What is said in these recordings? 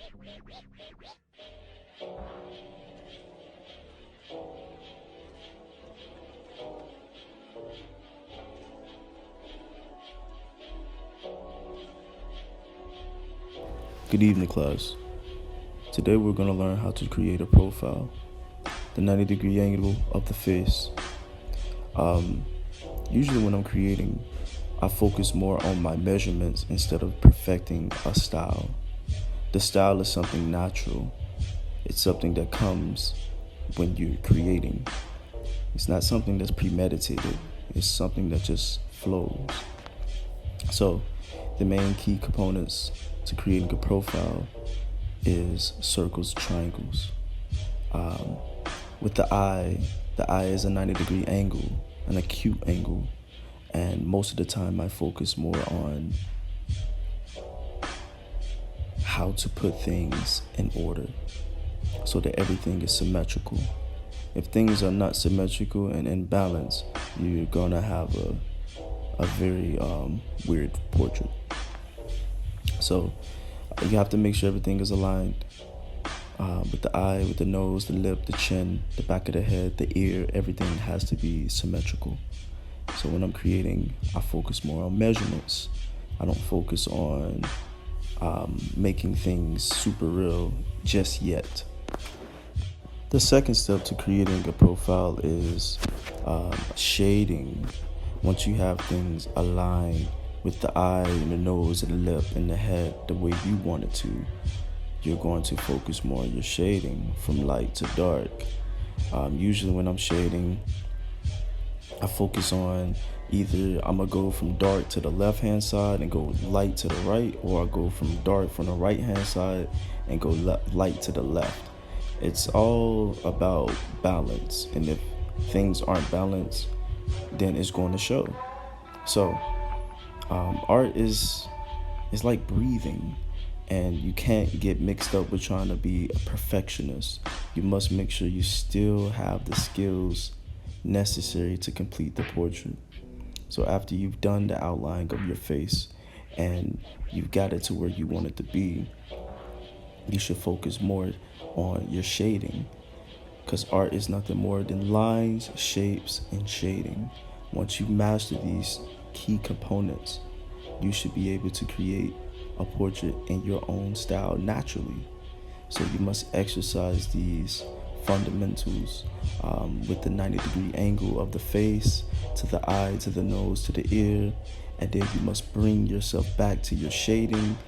Good evening, class. Today we're going to learn how to create a profile, the 90-degree angle of the face. Usually when I'm creating, I focus more on my measurements instead of perfecting a style. The style is something natural. It's something that comes when you're creating. It's not something that's premeditated. It's something that just flows. So the main key components to creating a profile is circles, triangles. With the eye is a 90-degree angle, an acute angle, and most of the time I focus more on how to put things in order so that everything is symmetrical. If things are not symmetrical and in balance, you're gonna have a very weird portrait. So you have to make sure everything is aligned with the eye, with the nose, the lip, the chin, the back of the head, the ear. Everything has to be symmetrical. So when I'm creating, I focus more on measurements. I don't focus on making things super real just yet. The second step to creating a profile is shading. Once you have things aligned with the eye and the nose and the lip and the head the way you want it to, you're going to focus more on your shading from light to dark. Usually when I'm shading, I focus on either I'm gonna go from dark to the left hand side and go light to the right, or I go from dark from the right hand side and go light to the left. It's all about balance, and if things aren't balanced, then it's going to show. So art is like breathing, and you can't get mixed up with trying to be a perfectionist. You must make sure you still have the skills necessary to complete the portrait. So after you've done the outline of your face and you've got it to where you want it to be, you should focus more on your shading, because art is nothing more than lines, shapes, and shading. Once you master these key components, you should be able to create a portrait in your own style naturally. So you must exercise these fundamentals with the 90-degree angle of the face, to the eye, to the nose, to the ear, and then you must bring yourself back to your shading,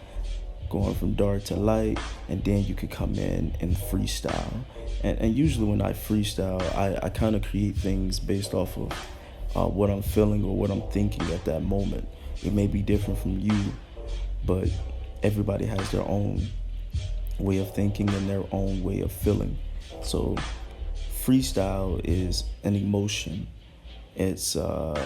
going from dark to light, and then you could come in and freestyle. And usually when I freestyle, I kind of create things based off of what I'm feeling or what I'm thinking at that moment. It may be different from you, but everybody has their own way of thinking and their own way of feeling. So freestyle is an emotion. It's a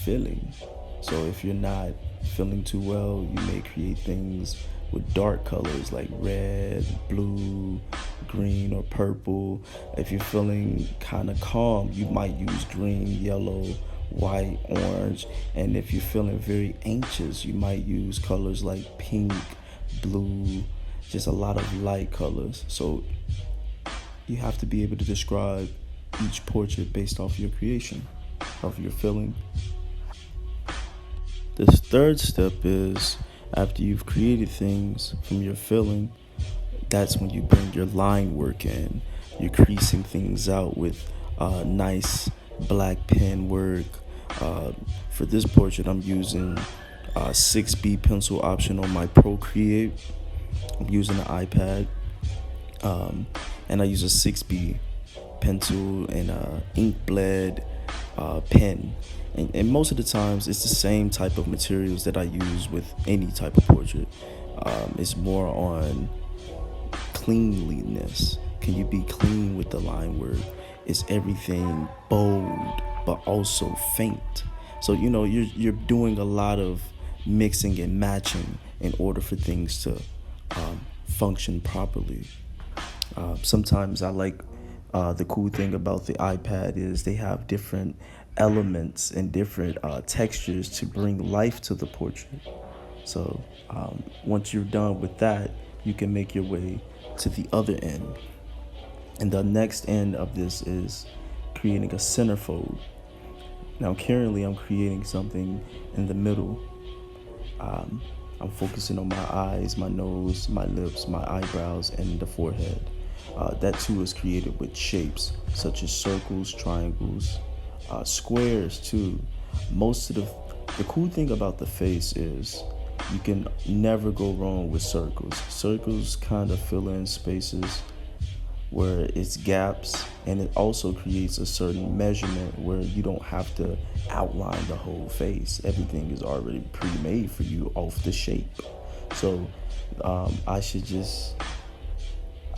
feeling. So if you're not feeling too well, you may create things with dark colors like red, blue, green, or purple. If you're feeling kind of calm, you might use green, yellow, white, orange. And if you're feeling very anxious, you might use colors like pink, blue, just a lot of light colors. So you have to be able to describe each portrait based off your creation, of your feeling. The third step is, after you've created things from your feeling, that's when you bring your line work in. You're creasing things out with nice black pen work. For this portrait, I'm using 6B pencil option on my Procreate. I'm using an iPad, and I use a 6B pencil and ink bled pen. And most of the times, it's the same type of materials that I use with any type of portrait. It's more on cleanliness. Can you be clean with the line work? Is everything bold but also faint? So you're doing a lot of mixing and matching in order for things to function properly. Sometimes I like the cool thing about the iPad is they have different elements and different textures to bring life to the portrait. So once you're done with that, you can make your way to the other end. And the next end of this is creating a centerfold. Now, currently, I'm creating something in the middle. I'm focusing on my eyes, my nose, my lips, my eyebrows, and the forehead. That too is created with shapes such as circles, triangles, squares too. Most of the cool thing about the face is you can never go wrong with circles. Circles kind of fill in spaces where it's gaps, and it also creates a certain measurement where you don't have to outline the whole face. Everything is already pre-made for you off the shape. So I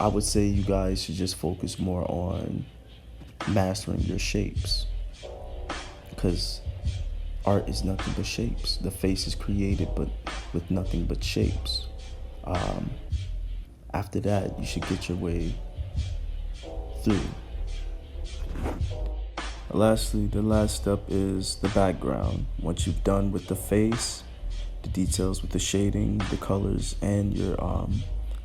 would say you guys should just focus more on mastering your shapes, because art is nothing but shapes. The face is created but with nothing but shapes. After that, you should get your way through. Lastly, the last step is the background. Once you've done with the face, the details with the shading, the colors, and your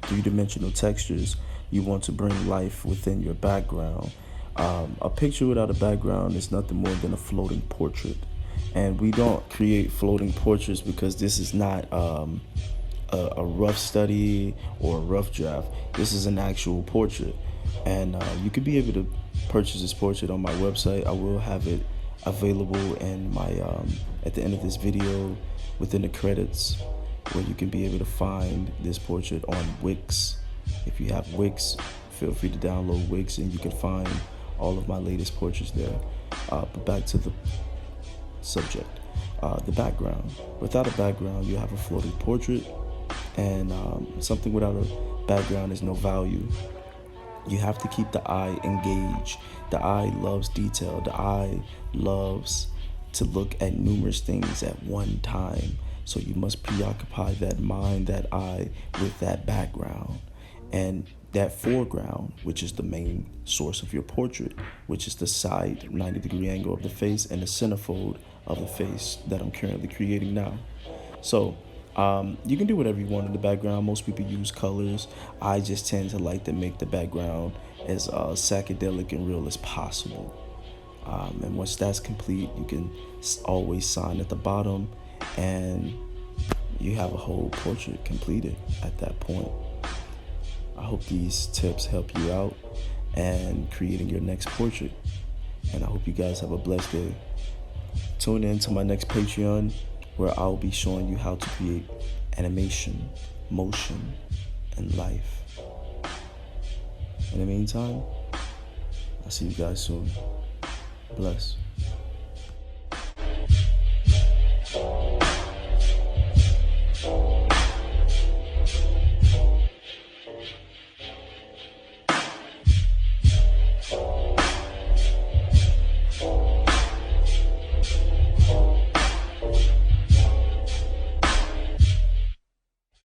three-dimensional textures, you want to bring life within your background. A picture without a background is nothing more than a floating portrait. And we don't create floating portraits because this is not a rough study or a rough draft. This is an actual portrait. And you could be able to purchase this portrait on my website. I will have it available in my at the end of this video within the credits, where you can be able to find this portrait on Wix. If you have Wix, feel free to download Wix and you can find all of my latest portraits there. But back to the subject, the background. Without a background, you have a floating portrait, and something without a background is no value. You have to keep the eye engaged. The eye loves detail. The eye loves to look at numerous things at one time. So you must preoccupy that mind, that eye, with that background. And that foreground, which is the main source of your portrait, which is the side 90-degree angle of the face and the centerfold of the face that I'm currently creating now. So you can do whatever you want in the background. Most people use colors. I just tend to like to make the background as psychedelic and real as possible. And once that's complete, you can always sign at the bottom, and you have a whole portrait completed at that point. I hope these tips help you out and creating your next portrait. And I hope you guys have a blessed day. Tune in to my next Patreon, where I'll be showing you how to create animation, motion, and life. In the meantime, I'll see you guys soon. Bless.